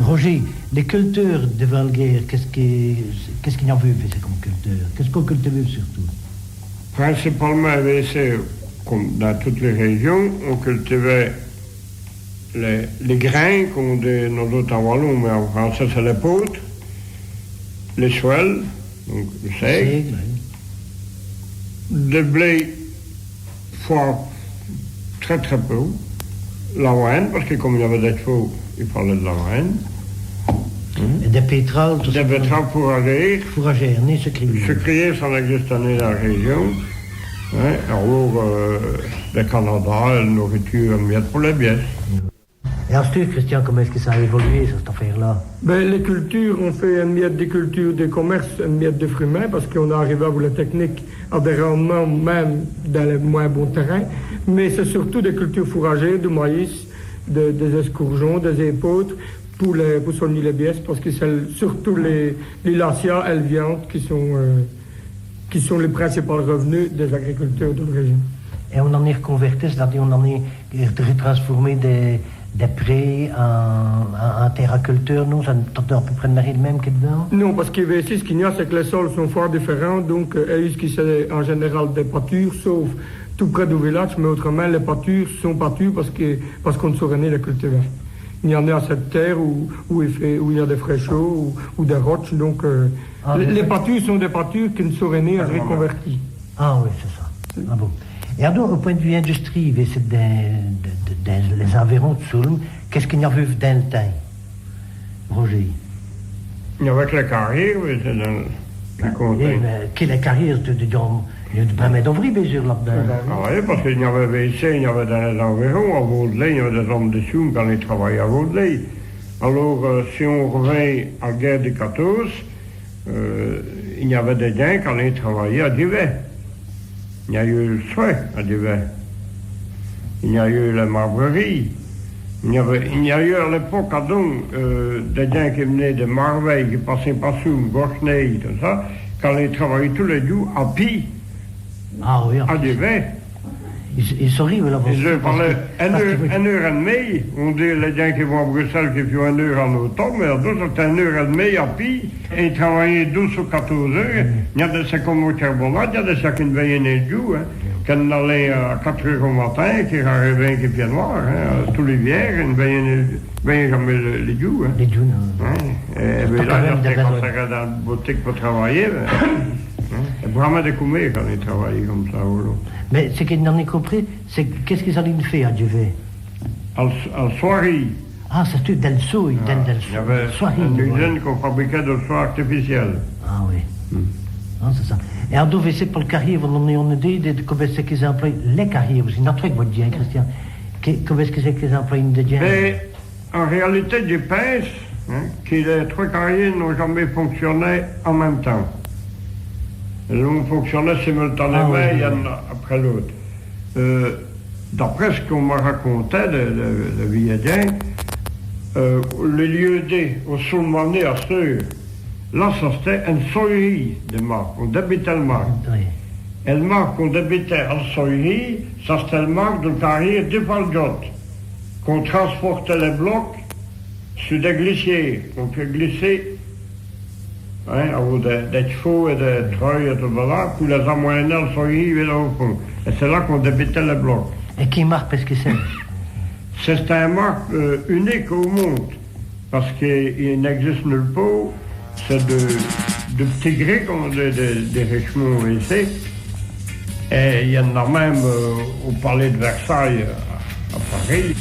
Roger, les cultures de Valguerre, qu'est-ce qu'il y en veut comme culture? Qu'est-ce qu'on cultive surtout? Principalement, c'est comme dans toutes les régions, on cultivait les grains, qu'on dit nous autres en wallon, mais en français c'est l'épaule, les soels, donc le seigle, le blé fort très très peu, l'avoine, parce que comme il y avait des chevaux, il fallait de l'avoine. Et des pétrales, tout ça. Des betteraves fourragères. Fourragères, né sucrières. Sucrières, ça n'existe pas dans la région. Hein? Alors, le Canada, la nourriture miette pour les bières. Et ensuite, Christian, comment est-ce que ça a évolué, cette affaire-là? Les cultures, on fait une miette des cultures des commerces, une miette de fruits mains, parce qu'on est arrivé avec la technique à des rendements même dans les moins bons terrains. Mais c'est surtout des cultures fourragères, du maïs, des escourgeons, des épeautres, pour soigner les bières, parce que c'est surtout les lacias et les viandes qui sont les principaux revenus des agriculteurs de la région. Et on en est reconverti, c'est-à-dire on en est retransformé des prés en terre à culture, non? Ça tente à peu près de marier le même que dedans? Non, parce qu'il y a ici, ce qu'il y a, c'est que les sols sont fort différents, donc ce qui c'est en général des pâtures, sauf tout près du village, mais autrement, les pâtures sont pâtures parce qu'on ne saurait ni les cultiver. Il y en a à cette terre où il y a des fréchots ou des roches, donc les pâtures sont des pâtures qui ne sauraient ni être reconverties. Ah oui, c'est ça. Ah bon. Et alors, au point de vue industrie, c'est les environs de Soulm, qu'est-ce qu'il y a vu dans le temps, Roger? Il y avait les carrières, mais c'est dans les contrées. Les carrières, il y a du bramé d'ouvriers, bien sûr, là-dedans. Ah oui, parce qu'il y avait ici, il y avait dans les environs, à Vaudelay, il y avait des hommes de Soum quand ils travaillaient à Vaudelay. Alors, si on revient à la guerre de 14, il y avait des gens quand ils travaillaient à Divet. Il y a eu le soin à Divet. Il y a eu la marbrerie. Il y a eu à l'époque, donc, des gens qui venaient de Marveille, qui passaient par Soum, Gorchney, tout ça, quand ils travaillaient tous les jours à Pi. Ah oui, à Divet. Ils sont arrivés là-bas. Ils parlaient une heure et demie. On dit les gens qui vont à Bruxelles qui font 1 heure en automne, mais d'autres c'était 1 heure et demie à Pi. Et ils travaillaient 12 ou 14 heures. Il y a des qui comme au Charbonnat, il y a des qui ne veillent ni le jour. Quand on allait à 4 heures au matin, qui arrivaient avec les pieds noirs, tous les vières, ils ne veillaient jamais les jours. Les jours, non. Et bien là, j'étais consacré dans la boutique pour travailler. C'est vraiment découvert quand ils travaillaient comme ça. Mais ce qu'ils n'en ont compris, c'est qu'est-ce qu'ils allaient faire à Duvet? À la soirée. Ah, c'est tout dans le soir. Il y avait une usine qu'on fabriquait de soie artificielle. Ah oui. Ah, c'est ça. Et en Duvet, c'est pour le carrière, vous en avez une idée de comment c'est qu'ils emploient les carrières aussi. Notre truc, votre dire, Christian. Comment est-ce que c'est qu'ils emploient une de gens? Mais en réalité, je pense que les 3 carrières n'ont jamais fonctionné en même temps. L'on fonctionnait simultanément, il y en a après l'autre. D'après ce qu'on m'a raconté de Villadien, le lieu D, au Soulmané à Seur, là, ça c'était une soierie de marque. On débitait le marque. Oui. Et le marque qu'on débitait à la soierie, ça c'était le marque de carrière de Valjot, qu'on transportait les blocs sur des glissiers. On fait glisser des chevaux et des treuils et tout ça, pour les amoyenner le soierie et au fond. Et c'est là qu'on débitait les blocs. Et qui marque, parce que c'est? C'est un marque unique au monde, parce qu'il n'existe nulle part. C'est de petits Grecs, des Richemont ici. Et il y en a même au palais de Versailles, à Paris.